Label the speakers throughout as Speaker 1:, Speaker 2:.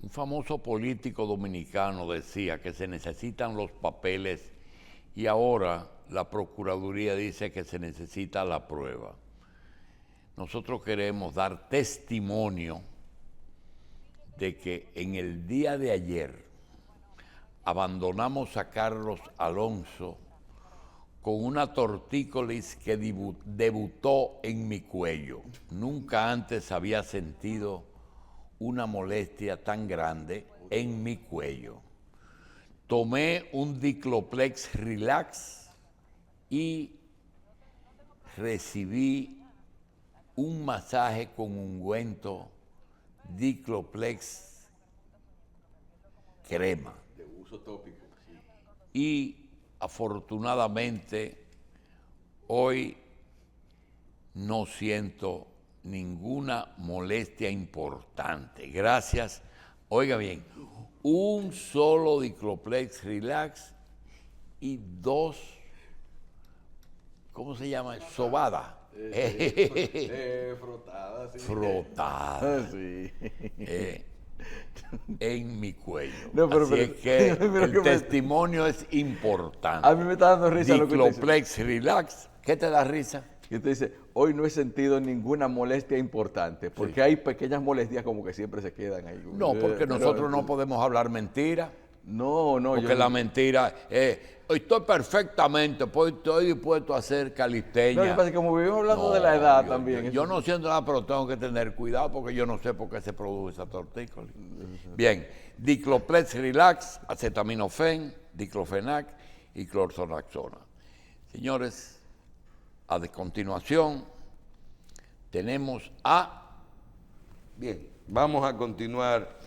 Speaker 1: Un famoso político dominicano decía que se necesitan los papeles y ahora la Procuraduría dice que se necesita la prueba. Nosotros queremos dar testimonio de que en el día de ayer abandonamos a Carlos Alonso con una tortícolis que debutó en mi cuello. Nunca antes había sentido una molestia tan grande en mi cuello. Tomé un Dicloplex Relax y recibí un masaje con ungüento Dicloplex crema.
Speaker 2: De uso tópico. Sí.
Speaker 1: Y afortunadamente hoy no siento ninguna molestia importante. Gracias. Oiga bien, un solo Dicloplex Relax y 2, ¿cómo se llama? Sobada.
Speaker 2: Frotada. Sí.
Speaker 1: Frotada.
Speaker 2: Sí.
Speaker 1: En mi cuello.
Speaker 2: No,
Speaker 1: Así es que
Speaker 2: pero
Speaker 1: el testimonio es importante.
Speaker 2: A mí me está dando risa lo que usted dice.
Speaker 1: Dicloplex Relax. ¿Qué te da risa?
Speaker 2: Y usted dice, hoy no he sentido ninguna molestia importante, porque hay pequeñas molestias como que siempre se quedan ahí.
Speaker 1: No, porque nosotros no podemos hablar mentira.
Speaker 2: No,
Speaker 1: Porque la mentira estoy perfectamente, pues estoy dispuesto a hacer calistenia.
Speaker 2: No, lo que pasa es que como vivimos hablando de la edad también.
Speaker 1: Yo no siento nada, pero tengo que tener cuidado porque yo no sé por qué se produce esa tortícolis. Bien, Dicloplex Relax, acetaminofén, diclofenac y clorzonaxona. Señores, a continuación tenemos a...
Speaker 3: Bien, vamos a continuar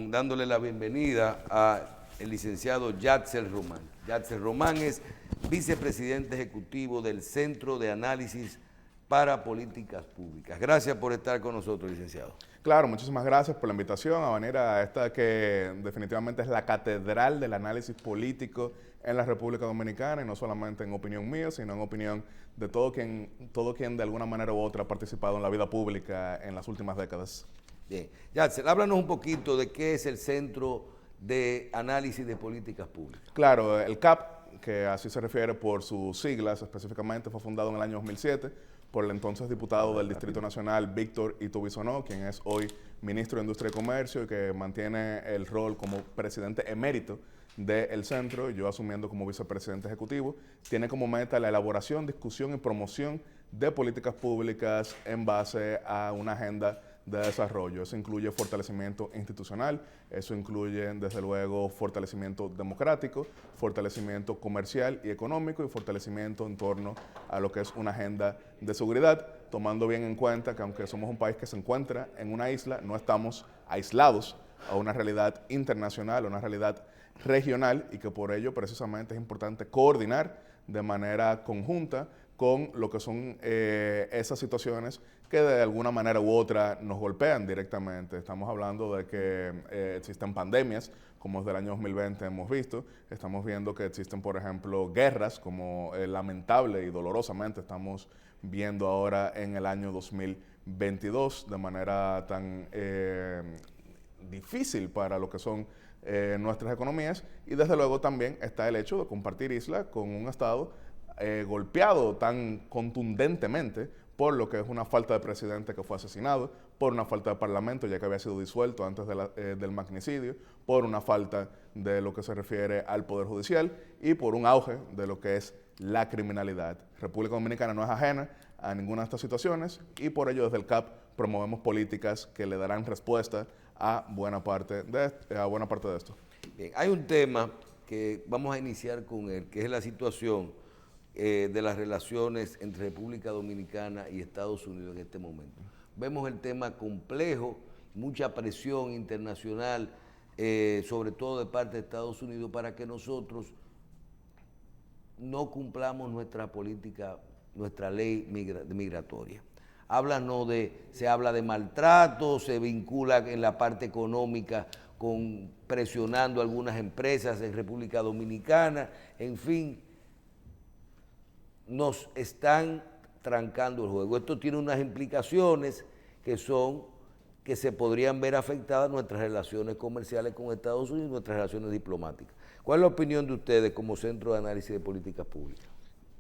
Speaker 3: dándole la bienvenida al licenciado Yatzel Román. Yatzel Román es vicepresidente ejecutivo del Centro de Análisis para Políticas Públicas. Gracias por estar con nosotros, licenciado.
Speaker 4: Claro, muchísimas gracias por la invitación a venir a esta que definitivamente es la catedral del análisis político en la República Dominicana, y no solamente en opinión mía, sino en opinión de todo quien de alguna manera u otra ha participado en la vida pública en las últimas décadas.
Speaker 3: Bien, Yatzel, háblanos un poquito de qué es el Centro de Análisis de Políticas Públicas.
Speaker 4: Claro, el CAP, que así se refiere por sus siglas específicamente, fue fundado en el año 2007 por el entonces diputado del Distrito Nacional, Víctor Ito Bisonó, quien es hoy ministro de Industria y Comercio y que mantiene el rol como presidente emérito del centro, yo asumiendo como vicepresidente ejecutivo. Tiene como meta la elaboración, discusión y promoción de políticas públicas en base a una agenda de desarrollo. Eso incluye fortalecimiento institucional, eso incluye desde luego fortalecimiento democrático, fortalecimiento comercial y económico y fortalecimiento en torno a lo que es una agenda de seguridad, tomando bien en cuenta que aunque somos un país que se encuentra en una isla, no estamos aislados a una realidad internacional, a una realidad regional, y que por ello precisamente es importante coordinar de manera conjunta con lo que son esas situaciones que de alguna manera u otra nos golpean directamente. Estamos hablando de que existen pandemias, como desde el año 2020 hemos visto. Estamos viendo que existen, por ejemplo, guerras, como lamentable y dolorosamente estamos viendo ahora en el año 2022, de manera tan difícil para lo que son nuestras economías. Y desde luego también está el hecho de compartir isla con un Estado golpeado tan contundentemente por lo que es una falta de presidente que fue asesinado, por una falta de parlamento ya que había sido disuelto antes del magnicidio, por una falta de lo que se refiere al Poder Judicial y por un auge de lo que es la criminalidad. República Dominicana no es ajena a ninguna de estas situaciones y por ello desde el CAP promovemos políticas que le darán respuesta a buena parte de esto.
Speaker 3: Bien, hay un tema que vamos a iniciar con él, que es la situación de las relaciones entre República Dominicana y Estados Unidos en este momento. Vemos el tema complejo, mucha presión internacional, sobre todo de parte de Estados Unidos, para que nosotros no cumplamos nuestra política, nuestra ley migratoria. Se habla de maltrato, se vincula en la parte económica con presionando a algunas empresas en República Dominicana, en fin, nos están trancando el juego. Esto tiene unas implicaciones que son que se podrían ver afectadas nuestras relaciones comerciales con Estados Unidos y nuestras relaciones diplomáticas. ¿Cuál es la opinión de ustedes como Centro de Análisis de Políticas Públicas?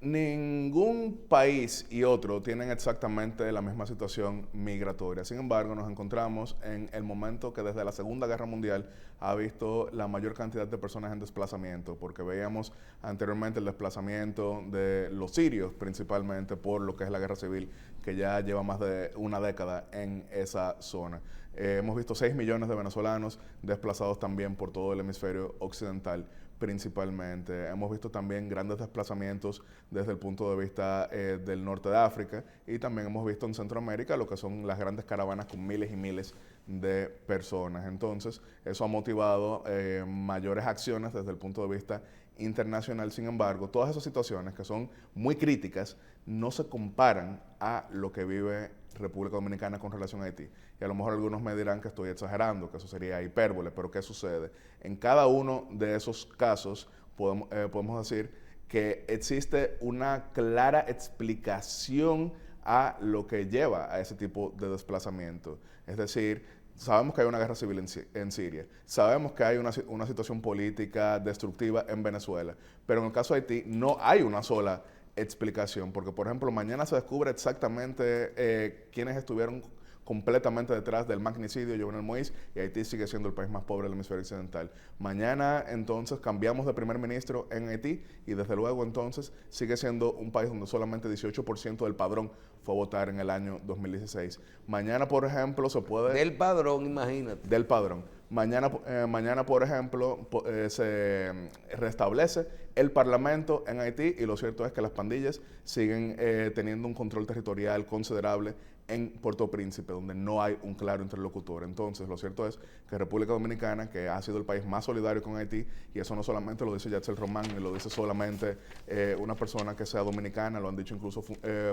Speaker 4: Ningún país y otro tienen exactamente la misma situación migratoria. Sin embargo, nos encontramos en el momento que desde la Segunda Guerra Mundial ha visto la mayor cantidad de personas en desplazamiento, porque veíamos anteriormente el desplazamiento de los sirios, principalmente por lo que es la guerra civil, que ya lleva más de una década en esa zona. Hemos visto 6 millones de venezolanos desplazados también por todo el hemisferio occidental, principalmente. Hemos visto también grandes desplazamientos desde el punto de vista del norte de África, y también hemos visto en Centroamérica lo que son las grandes caravanas con miles y miles de personas. Entonces, eso ha motivado mayores acciones desde el punto de vista internacional. Sin embargo, todas esas situaciones que son muy críticas no se comparan a lo que vive República Dominicana con relación a Haití. Y a lo mejor algunos me dirán que estoy exagerando, que eso sería hipérbole, pero ¿qué sucede? En cada uno de esos casos podemos decir que existe una clara explicación a lo que lleva a ese tipo de desplazamiento. Es decir, sabemos que hay una guerra civil en Siria, sabemos que hay una situación política destructiva en Venezuela, pero en el caso de Haití no hay una sola explicación, porque por ejemplo mañana se descubre exactamente quiénes estuvieron completamente detrás del magnicidio de Jovenel Moïse, y Haití sigue siendo el país más pobre del hemisferio occidental. Mañana entonces cambiamos de primer ministro en Haití, y desde luego entonces sigue siendo un país donde solamente 18% del padrón fue a votar en el año 2016. Mañana, por ejemplo, se puede...
Speaker 3: Del padrón, imagínate.
Speaker 4: Del padrón. Mañana, por ejemplo, se restablece el Parlamento en Haití, y lo cierto es que las pandillas siguen teniendo un control territorial considerable en Puerto Príncipe, donde no hay un claro interlocutor. Entonces, lo cierto es que República Dominicana, que ha sido el país más solidario con Haití, y eso no solamente lo dice Yatzel Román, ni lo dice solamente una persona que sea dominicana, lo han dicho incluso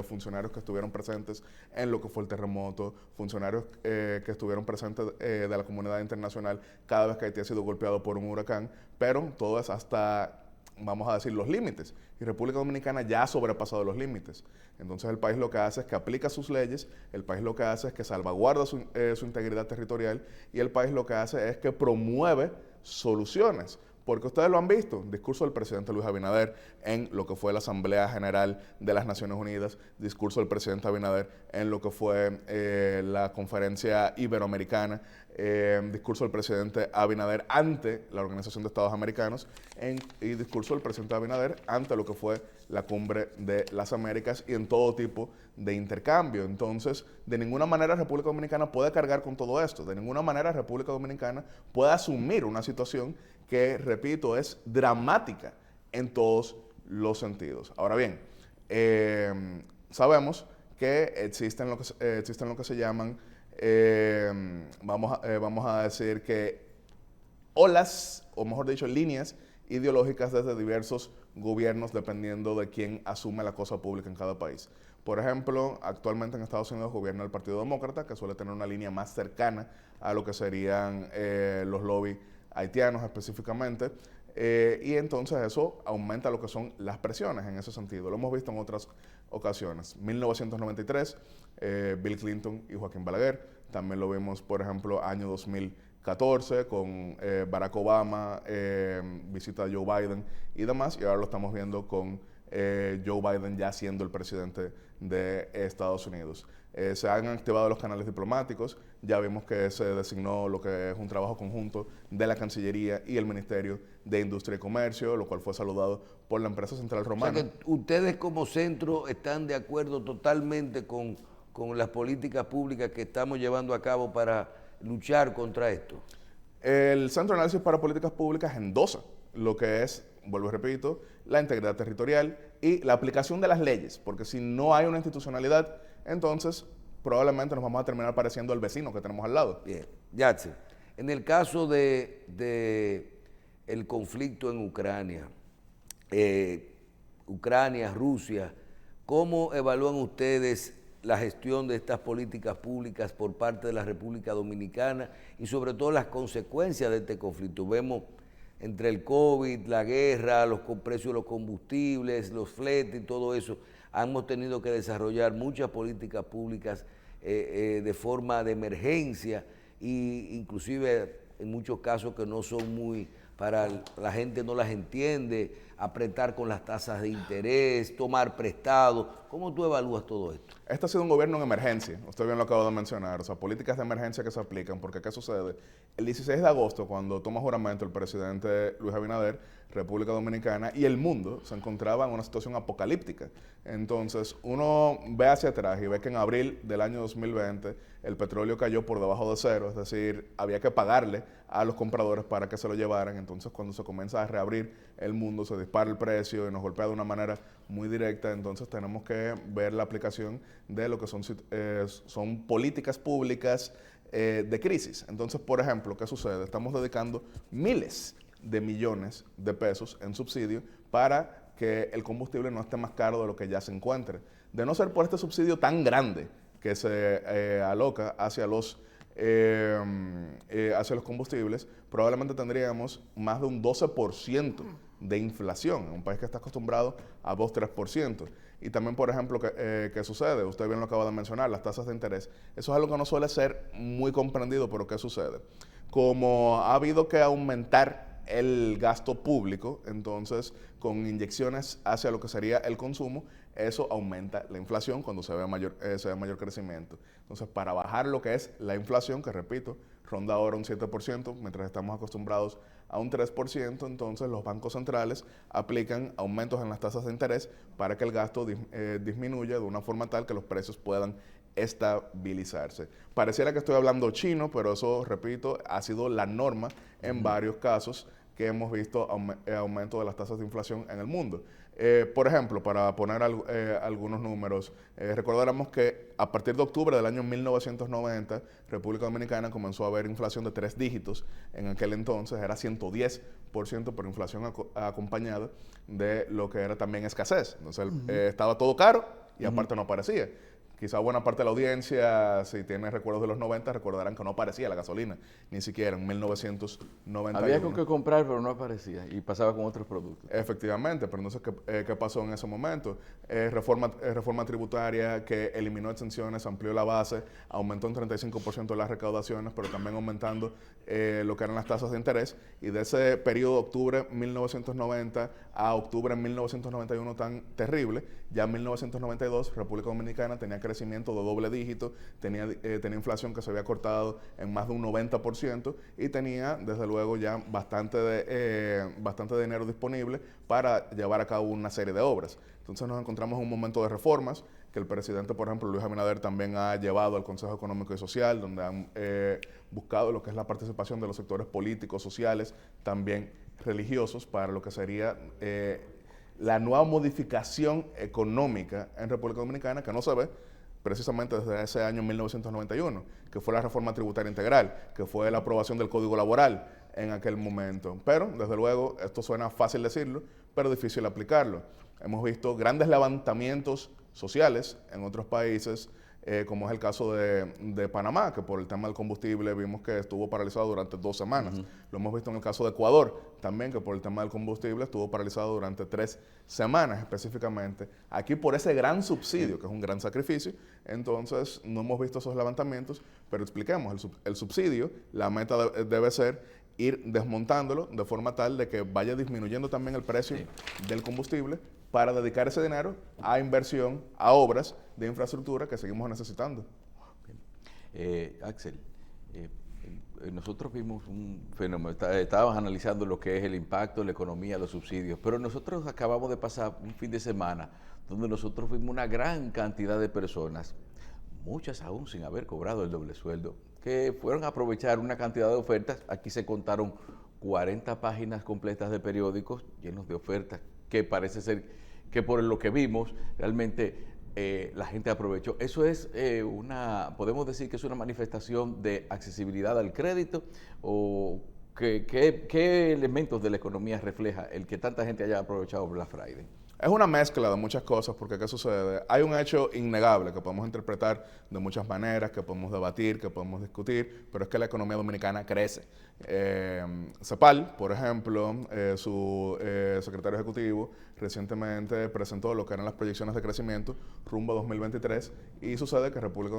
Speaker 4: funcionarios que estuvieron presentes en lo que fue el terremoto, funcionarios que estuvieron presentes de la comunidad internacional cada vez que Haití ha sido golpeado por un huracán, pero todo es hasta, vamos a decir, los límites. Y República Dominicana ya ha sobrepasado los límites. Entonces el país lo que hace es que aplica sus leyes, el país lo que hace es que salvaguarda su integridad territorial, y el país lo que hace es que promueve soluciones. Porque ustedes lo han visto, discurso del presidente Luis Abinader en lo que fue la Asamblea General de las Naciones Unidas, discurso del presidente Abinader en lo que fue la Conferencia Iberoamericana, discurso del presidente Abinader ante la Organización de Estados Americanos, y discurso del presidente Abinader ante lo que fue la Cumbre de las Américas, y en todo tipo de intercambio. Entonces, de ninguna manera República Dominicana puede cargar con todo esto, de ninguna manera República Dominicana puede asumir una situación que, repito, es dramática en todos los sentidos. Ahora bien, sabemos que existen lo que se llaman, vamos a decir que olas, o mejor dicho, líneas ideológicas desde diversos gobiernos, dependiendo de quién asume la cosa pública en cada país. Por ejemplo, actualmente en Estados Unidos gobierna el Partido Demócrata, que suele tener una línea más cercana a lo que serían los lobbies haitianos específicamente, y entonces eso aumenta lo que son las presiones en ese sentido. Lo hemos visto en otras ocasiones. 1993, Bill Clinton y Joaquín Balaguer. También lo vimos, por ejemplo, año 2014 con Barack Obama, visita a Joe Biden y demás, y ahora lo estamos viendo con Joe Biden ya siendo el presidente de Estados Unidos. Se han activado los canales diplomáticos, ya vimos que se designó lo que es un trabajo conjunto de la Cancillería y el Ministerio de Industria y Comercio, lo cual fue saludado por la empresa central romana.
Speaker 3: O sea que ustedes como centro están de acuerdo totalmente con las políticas públicas que estamos llevando a cabo para luchar contra esto.
Speaker 4: El Centro de Análisis para Políticas Públicas endosa lo que es, vuelvo y repito, la integridad territorial y la aplicación de las leyes, porque si no hay una institucionalidad, entonces probablemente nos vamos a terminar pareciendo al vecino que tenemos al lado.
Speaker 3: Bien, Yatzel, en el caso de el conflicto en Ucrania, Rusia, ¿cómo evalúan ustedes la gestión de estas políticas públicas por parte de la República Dominicana y sobre todo las consecuencias de este conflicto? Vemos entre el COVID, la guerra, los precios de los combustibles, los fletes y todo eso, hemos tenido que desarrollar muchas políticas públicas de forma de emergencia e inclusive en muchos casos que no son muy, para la gente no las entiende, apretar con las tasas de interés, tomar prestado. ¿Cómo tú evalúas todo esto?
Speaker 4: Este ha sido un gobierno en emergencia, usted bien lo acaba de mencionar, o sea, políticas de emergencia que se aplican, porque ¿qué sucede? El 16 de agosto, cuando toma juramento el presidente Luis Abinader, República Dominicana y el mundo se encontraba en una situación apocalíptica. Entonces, uno ve hacia atrás y ve que en abril del año 2020 el petróleo cayó por debajo de cero, es decir, había que pagarle a los compradores para que se lo llevaran. Entonces, cuando se comienza a reabrir el mundo, se dispara el precio y nos golpea de una manera muy directa. Entonces, tenemos que ver la aplicación de lo que son políticas públicas de crisis. Entonces, por ejemplo, ¿qué sucede? Estamos dedicando miles de millones de pesos en subsidio para que el combustible no esté más caro de lo que ya se encuentre. De no ser por este subsidio tan grande que se aloca hacia los combustibles, probablemente tendríamos más de un 12% de inflación en un país que está acostumbrado a 2-3%. Y también, por ejemplo, ¿qué sucede? Usted bien lo acaba de mencionar, las tasas de interés. Eso es algo que no suele ser muy comprendido, pero ¿qué sucede? Como ha habido que aumentar el gasto público, entonces con inyecciones hacia lo que sería el consumo, eso aumenta la inflación cuando se ve mayor crecimiento. Entonces, para bajar lo que es la inflación, que repito, ronda ahora un 7%, mientras estamos acostumbrados a un 3%, entonces los bancos centrales aplican aumentos en las tasas de interés para que el gasto disminuya de una forma tal que los precios puedan estabilizarse. Pareciera que estoy hablando chino, pero eso, repito, ha sido la norma en varios casos que hemos visto aumento de las tasas de inflación en el mundo. Por ejemplo, para poner algunos números, recordaremos que a partir de octubre del año 1990, República Dominicana comenzó a haber inflación de 3 dígitos. En aquel entonces era 110% por inflación acompañada de lo que era también escasez. Entonces estaba todo caro y aparte no aparecía. Quizá buena parte de la audiencia, si tiene recuerdos de los 90, recordarán que no aparecía la gasolina, ni siquiera en 1991.
Speaker 2: Había con qué comprar, pero no aparecía y pasaba con otros productos.
Speaker 4: Efectivamente, pero entonces, ¿qué pasó en ese momento? Reforma tributaria que eliminó exenciones, amplió la base, aumentó un 35% las recaudaciones, pero también aumentando lo que eran las tasas de interés. Y de ese periodo de octubre 1990 a octubre 1991 tan terrible, ya en 1992 República Dominicana tenía crecimiento de doble dígito, tenía inflación que se había cortado en más de un 90% y tenía desde luego ya bastante dinero disponible para llevar a cabo una serie de obras. Entonces nos encontramos en un momento de reformas que el presidente, por ejemplo, Luis Abinader, también ha llevado al Consejo Económico y Social, donde han buscado lo que es la participación de los sectores políticos, sociales, también religiosos, para lo que sería la nueva modificación económica en República Dominicana, que no se ve precisamente desde ese año 1991, que fue la reforma tributaria integral, que fue la aprobación del Código Laboral en aquel momento. Pero, desde luego, esto suena fácil decirlo, pero difícil aplicarlo. Hemos visto grandes levantamientos sociales en otros países, como es el caso de Panamá, que por el tema del combustible vimos que estuvo paralizado durante 2 semanas. Lo hemos visto en el caso de Ecuador, también, que por el tema del combustible estuvo paralizado durante 3 semanas específicamente. Aquí por ese gran subsidio, que es un gran sacrificio, entonces no hemos visto esos levantamientos, pero expliquemos, el subsidio, la meta debe ser ir desmontándolo de forma tal de que vaya disminuyendo también el precio del combustible para dedicar ese dinero a inversión, a obras de infraestructura que seguimos necesitando.
Speaker 2: Axel, nosotros vimos un fenómeno, estábamos analizando lo que es el impacto, la economía, los subsidios, pero nosotros acabamos de pasar un fin de semana donde nosotros vimos una gran cantidad de personas, muchas aún sin haber cobrado el doble sueldo, que fueron a aprovechar una cantidad de ofertas. Aquí se contaron 40 páginas completas de periódicos llenos de ofertas, que parece ser que por lo que vimos, realmente la gente aprovechó. Eso es podemos decir que es una manifestación de accesibilidad al crédito, o ¿qué elementos de la economía refleja el que tanta gente haya aprovechado Black Friday?
Speaker 4: Es una mezcla de muchas cosas, porque ¿qué sucede? Hay un hecho innegable que podemos interpretar de muchas maneras, que podemos debatir, que podemos discutir, pero es que la economía dominicana crece. CEPAL, por ejemplo, su secretario ejecutivo recientemente presentó lo que eran las proyecciones de crecimiento rumbo a 2023 y sucede que República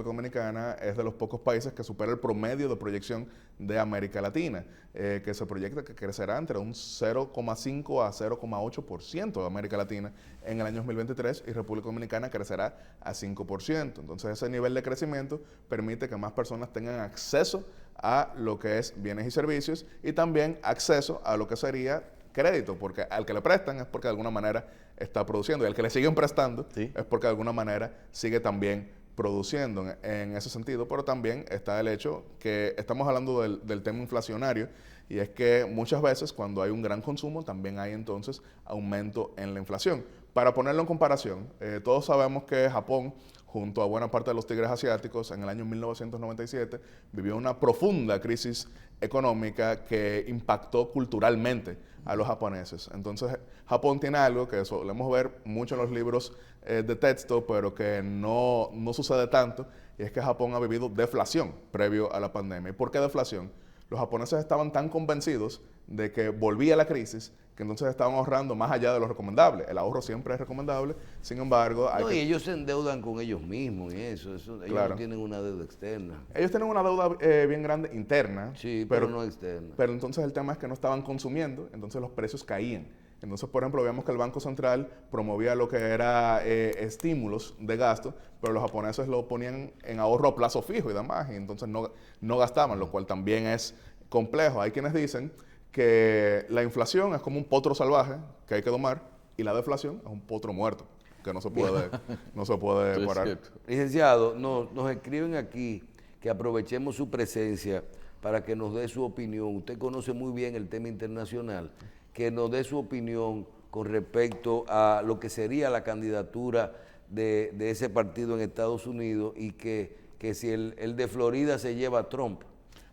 Speaker 4: Dominicana es de los pocos países que supera el promedio de proyección de América Latina, que se proyecta que crecerá entre un 0,5 a 0,8% de América Latina en el año 2023 y República Dominicana crecerá a 5%. Entonces ese nivel de crecimiento permite que más personas tengan acceso a lo que es bienes y servicios y también acceso a lo que sería crédito, porque al que le prestan es porque de alguna manera está produciendo y al que le siguen prestando es porque de alguna manera sigue también produciendo en ese sentido, pero también está el hecho que estamos hablando del tema inflacionario y es que muchas veces cuando hay un gran consumo también hay entonces aumento en la inflación. Para ponerlo en comparación, todos sabemos que Japón, junto a buena parte de los tigres asiáticos, en el año 1997 vivió una profunda crisis económica que impactó culturalmente a los japoneses. Entonces, Japón tiene algo que solemos ver mucho en los libros de texto, pero que no sucede tanto, y es que Japón ha vivido deflación previo a la pandemia. ¿Y por qué deflación? Los japoneses estaban tan convencidos de que volvía la crisis que entonces estaban ahorrando más allá de lo recomendable. El ahorro siempre es recomendable, sin embargo...
Speaker 3: y ellos se endeudan con ellos mismos y ellos no tienen una deuda externa.
Speaker 4: Ellos tienen una deuda bien grande interna.
Speaker 3: Sí, pero no externa.
Speaker 4: Pero entonces el tema es que no estaban consumiendo, entonces los precios caían. Entonces, por ejemplo, vemos que el Banco Central promovía lo que era estímulos de gasto, pero los japoneses lo ponían en ahorro a plazo fijo y demás, y entonces no gastaban, lo cual también es complejo. Hay quienes dicen que la inflación es como un potro salvaje que hay que domar y la deflación es un potro muerto que no se puede parar.
Speaker 3: Licenciado, nos escriben aquí que aprovechemos su presencia para que nos dé su opinión. Usted conoce muy bien el tema internacional, que nos dé su opinión con respecto a lo que sería la candidatura de ese partido en Estados Unidos y que si el de Florida se lleva a Trump.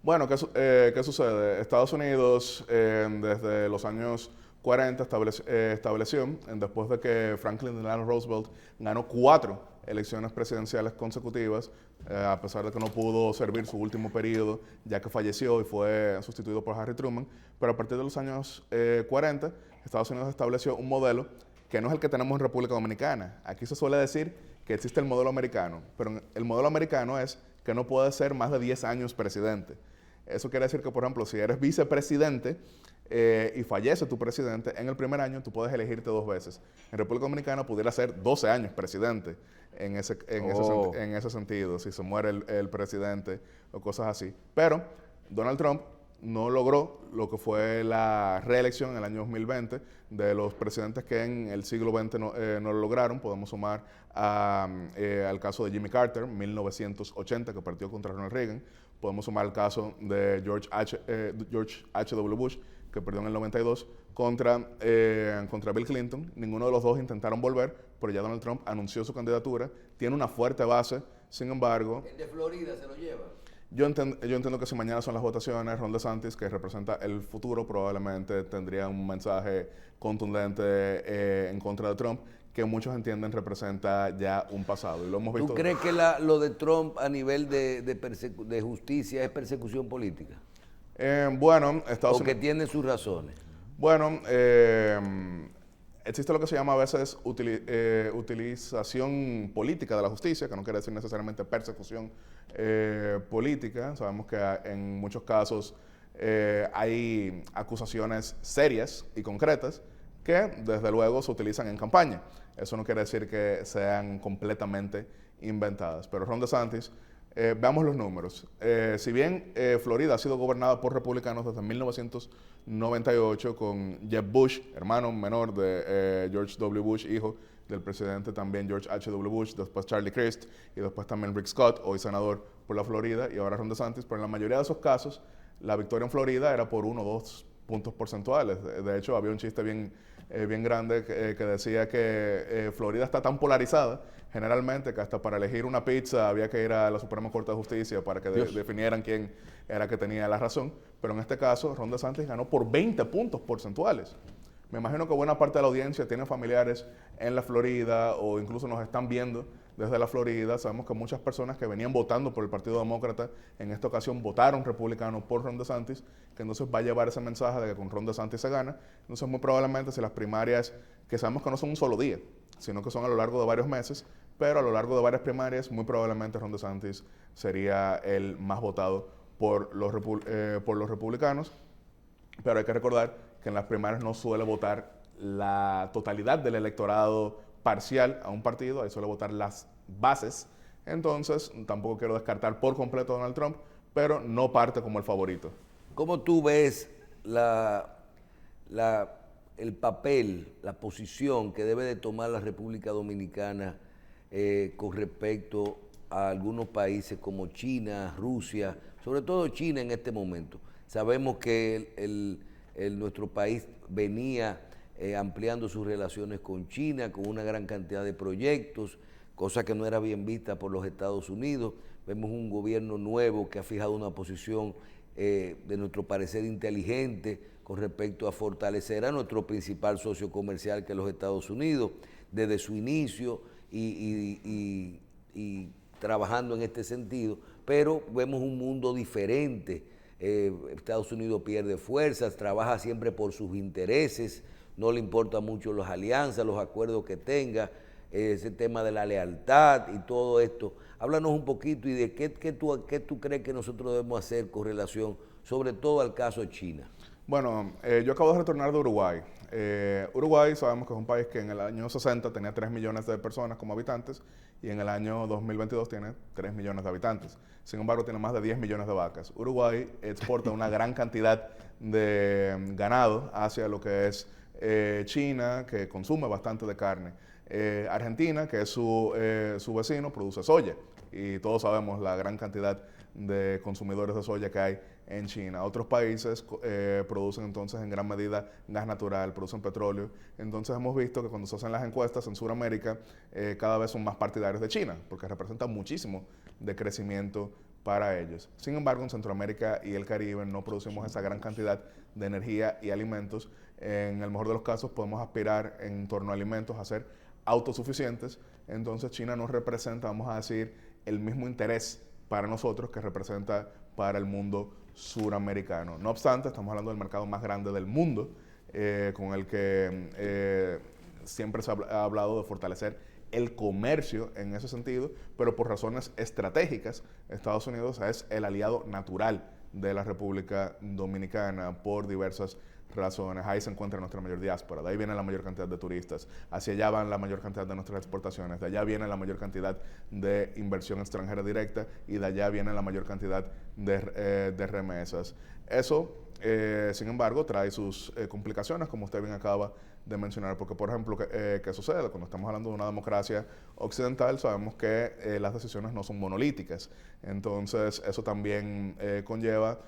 Speaker 4: Bueno, ¿qué sucede? Estados Unidos desde los años 40 estableció, después de que Franklin Delano Roosevelt ganó 4 elecciones presidenciales consecutivas, a pesar de que no pudo servir su último periodo, ya que falleció y fue sustituido por Harry Truman, pero a partir de los años 40, Estados Unidos estableció un modelo que no es el que tenemos en República Dominicana. Aquí se suele decir que existe el modelo americano, pero el modelo americano es que no puede ser más de 10 años presidente. Eso quiere decir que, por ejemplo, si eres vicepresidente y fallece tu presidente, en el primer año tú puedes elegirte 2 veces. En República Dominicana pudiera ser 12 años presidente en ese sentido, si se muere el presidente o cosas así. Pero Donald Trump no logró lo que fue la reelección en el año 2020 de los presidentes que en el siglo XX no lo lograron. Podemos sumar al caso de Jimmy Carter, 1980, que partió contra Ronald Reagan. Podemos sumar el caso de George H.W. Bush, que perdió en el 92, contra Bill Clinton. Ninguno de los dos intentaron volver, pero ya Donald Trump anunció su candidatura, tiene una fuerte base, sin embargo...
Speaker 3: ¿El de Florida se lo lleva?
Speaker 4: Yo entiendo que si mañana son las votaciones, Ron DeSantis, que representa el futuro, probablemente tendría un mensaje contundente en contra de Trump, que muchos entienden representa ya un pasado. Y lo hemos visto.
Speaker 3: ¿Tú crees que lo de Trump a nivel de justicia es persecución política?
Speaker 4: Bueno, Estados Unidos...
Speaker 3: ¿O que tiene sus razones?
Speaker 4: Bueno, existe lo que se llama a veces utilización política de la justicia, que no quiere decir necesariamente persecución política. Sabemos que en muchos casos hay acusaciones serias y concretas que desde luego se utilizan en campaña. Eso no quiere decir que sean completamente inventadas. Pero Ron DeSantis, veamos los números. Si bien Florida ha sido gobernada por republicanos desde 1998 con Jeb Bush, hermano menor de George W. Bush, hijo del presidente también George H.W. Bush, después Charlie Crist y después también Rick Scott, hoy senador por la Florida, y ahora Ron DeSantis. Pero en la mayoría de esos casos, la victoria en Florida era por 1 o 2 puntos porcentuales. De hecho, había un chiste bien grande que decía que Florida está tan polarizada generalmente que hasta para elegir una pizza había que ir a la Suprema Corte de Justicia para que definieran quién era que tenía la razón. Pero en este caso, Ron DeSantis ganó por 20 puntos porcentuales. Me imagino que buena parte de la audiencia tiene familiares en la Florida o incluso nos están viendo desde la Florida. Sabemos que muchas personas que venían votando por el Partido Demócrata en esta ocasión votaron republicano por Ron DeSantis, que entonces va a llevar ese mensaje de que con Ron DeSantis se gana. Entonces muy probablemente si las primarias, que sabemos que no son un solo día, sino que son a lo largo de varios meses, pero a lo largo de varias primarias, muy probablemente Ron DeSantis sería el más votado por los republicanos. Pero hay que recordar que en las primarias no suele votar la totalidad del electorado parcial a un partido, ahí suele votar las bases. Entonces, tampoco quiero descartar por completo a Donald Trump, pero no parte como el favorito.
Speaker 3: ¿Cómo tú ves el papel, la posición que debe de tomar la República Dominicana con respecto a algunos países como China, Rusia, sobre todo China en este momento? Sabemos que nuestro país venía ampliando sus relaciones con China, con una gran cantidad de proyectos, cosa que no era bien vista por los Estados Unidos. Vemos un gobierno nuevo que ha fijado una posición, de nuestro parecer, inteligente con respecto a fortalecer a nuestro principal socio comercial, que es los Estados Unidos, desde su inicio y trabajando en este sentido, pero vemos un mundo diferente. Estados Unidos pierde fuerzas, trabaja siempre por sus intereses, no le importa mucho las alianzas, los acuerdos que tenga, ese tema de la lealtad y todo esto. Háblanos un poquito y de qué tú crees que nosotros debemos hacer con relación, sobre todo al caso China.
Speaker 4: Bueno, yo acabo de retornar de Uruguay. Uruguay sabemos que es un país que en el año 60 tenía 3 millones de personas como habitantes y en el año 2022 tiene 3 millones de habitantes. Sin embargo, tiene más de 10 millones de vacas. Uruguay exporta una gran cantidad de ganado hacia lo que es China, que consume bastante de carne. Argentina, que es su vecino, produce soya. Y todos sabemos la gran cantidad de consumidores de soya que hay en China. Otros países producen entonces en gran medida gas natural, producen petróleo. Entonces hemos visto que cuando se hacen las encuestas en Sudamérica, cada vez son más partidarios de China, porque representa muchísimo de crecimiento para ellos. Sin embargo, en Centroamérica y el Caribe no producimos esa gran cantidad de energía y alimentos. En el mejor de los casos podemos aspirar en torno a alimentos a ser autosuficientes. Entonces China nos representa, vamos a decir, el mismo interés para nosotros que representa para el mundo suramericano. No obstante, estamos hablando del mercado más grande del mundo, con el que siempre se ha hablado de fortalecer el comercio en ese sentido, pero por razones estratégicas, Estados Unidos es el aliado natural de la República Dominicana por diversas razones. Ahí se encuentra nuestra mayor diáspora, de ahí viene la mayor cantidad de turistas, hacia allá van la mayor cantidad de nuestras exportaciones, de allá viene la mayor cantidad de inversión extranjera directa y de allá viene la mayor cantidad de remesas. Eso, sin embargo, trae sus complicaciones, como usted bien acaba de mencionar, porque, por ejemplo, ¿qué sucede? Cuando estamos hablando de una democracia occidental, sabemos que las decisiones no son monolíticas. Entonces, eso también conlleva,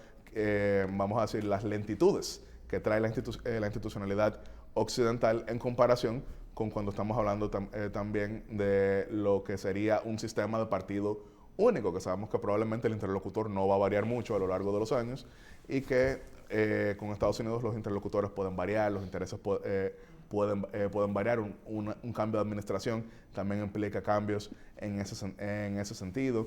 Speaker 4: vamos a decir, las lentitudes que trae la institucionalidad occidental en comparación con cuando estamos hablando también de lo que sería un sistema de partido único, que sabemos que probablemente el interlocutor no va a variar mucho a lo largo de los años y que con Estados Unidos los interlocutores pueden variar, los intereses pueden variar. Un cambio de administración también implica cambios en ese sentido.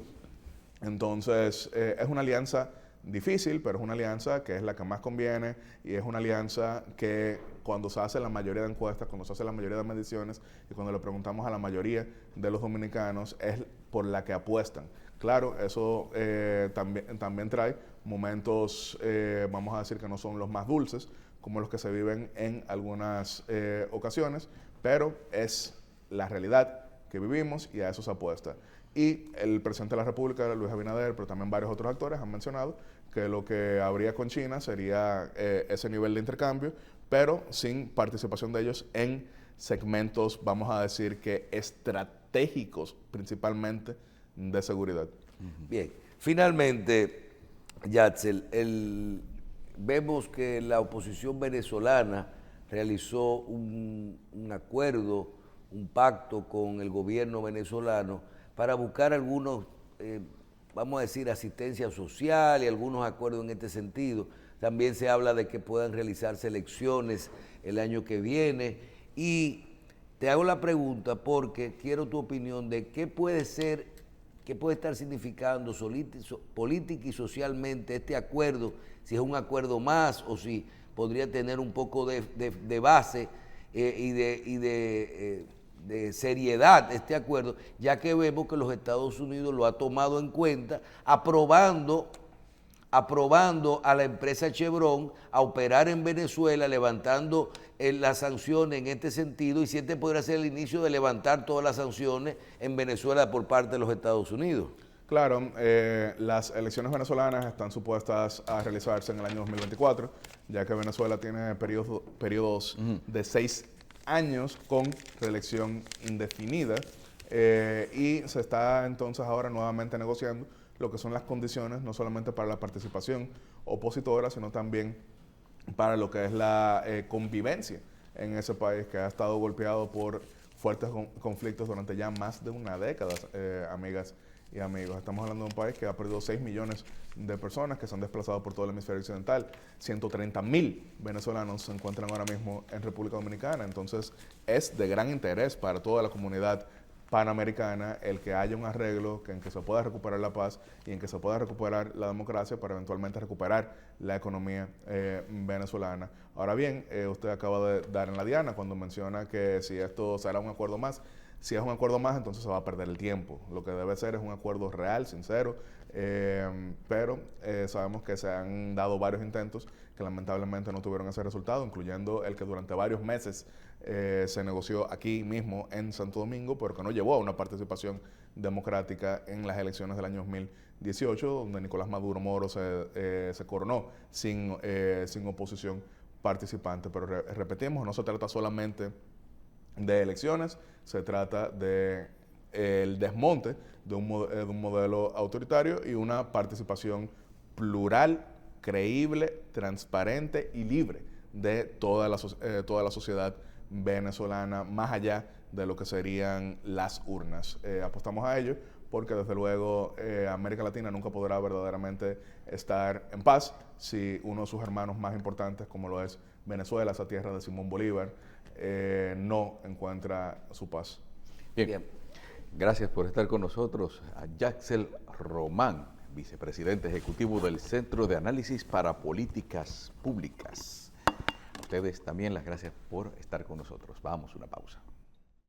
Speaker 4: Entonces, es una alianza difícil, pero es una alianza que es la que más conviene y es una alianza que cuando se hace la mayoría de encuestas, cuando se hace la mayoría de mediciones y cuando le preguntamos a la mayoría de los dominicanos, es por la que apuestan. Claro, eso también trae momentos, vamos a decir que no son los más dulces, como los que se viven en algunas ocasiones, pero es la realidad que vivimos y a eso se apuesta. Y el presidente de la República, Luis Abinader, pero también varios otros actores han mencionado que lo que habría con China sería ese nivel de intercambio, pero sin participación de ellos en segmentos, vamos a decir que estratégicos, principalmente de seguridad.
Speaker 3: Bien, finalmente, Yatzel, vemos que la oposición venezolana realizó un acuerdo, un pacto con el gobierno venezolano para buscar algunos, vamos a decir, asistencia social y algunos acuerdos en este sentido. también se habla de que puedan realizarse elecciones el año que viene. Y te hago la pregunta porque quiero tu opinión de qué puede ser, qué puede estar significando política y socialmente este acuerdo, si es un acuerdo más o si podría tener un poco de base y de seriedad este acuerdo, ya que vemos que los Estados Unidos lo ha tomado en cuenta, aprobando a la empresa Chevron a operar en Venezuela, levantando las sanciones en este sentido, y si este podría ser el inicio de levantar todas las sanciones en Venezuela por parte de los Estados Unidos.
Speaker 4: Claro, las elecciones venezolanas están supuestas a realizarse en el año 2024, ya que Venezuela tiene periodos de 6 años con reelección indefinida, y se está entonces ahora nuevamente negociando lo que son las condiciones, no solamente para la participación opositora, sino también para lo que es la convivencia en ese país que ha estado golpeado por fuertes conflictos durante ya más de una década, amigas y amigos. Estamos hablando de un país que ha perdido 6 millones de personas que se han desplazado por todo el hemisferio occidental. 130,000 venezolanos se encuentran ahora mismo en República Dominicana. Entonces, es de gran interés para toda la comunidad panamericana el que haya un arreglo en que se pueda recuperar la paz y en que se pueda recuperar la democracia para eventualmente recuperar la economía venezolana. Ahora bien, usted acaba de dar en la diana cuando menciona que si esto será un acuerdo más. Si es un acuerdo más, entonces se va a perder el tiempo. Lo que debe ser es un acuerdo real, sincero, pero sabemos que se han dado varios intentos que lamentablemente no tuvieron ese resultado, incluyendo el que durante varios meses se negoció aquí mismo en Santo Domingo, pero que no llevó a una participación democrática en las elecciones del año 2018, donde Nicolás Maduro Moro se coronó sin oposición participante. Pero repetimos, no se trata solamente de elecciones, se trata de el desmonte de un modelo autoritario y una participación plural, creíble, transparente y libre de toda la sociedad venezolana, más allá de lo que serían las urnas. Apostamos a ello porque desde luego América Latina nunca podrá verdaderamente estar en paz si uno de sus hermanos más importantes, como lo es Venezuela, esa tierra de Simón Bolívar, no encuentra su paz.
Speaker 2: Bien. Gracias por estar con nosotros a Yaxel Román, vicepresidente ejecutivo del Centro de Análisis para Políticas Públicas. A ustedes también las gracias por estar con nosotros. Vamos a una pausa.